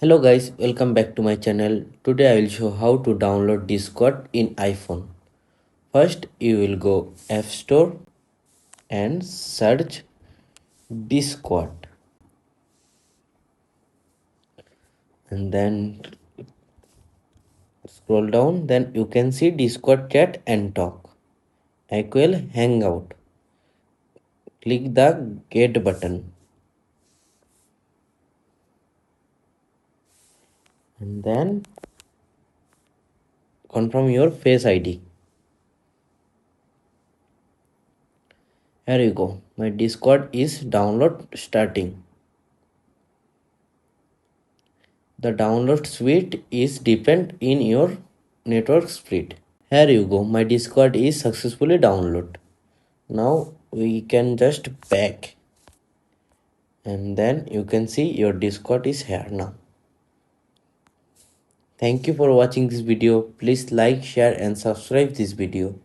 Hello guys, welcome back to my channel. Today I will show how to download Discord in iPhone. First you will go App Store and search Discord, and then scroll down, then you can see Discord chat and talk equal hangout. Click the get button and then confirm your face ID. Here you go. My Discord is download starting. The download speed is depend in your network speed. Here you go. My Discord is successfully downloaded. Now we can just back, and then you can see your Discord is here now. Thank you for watching this video. Please like, share and subscribe this video.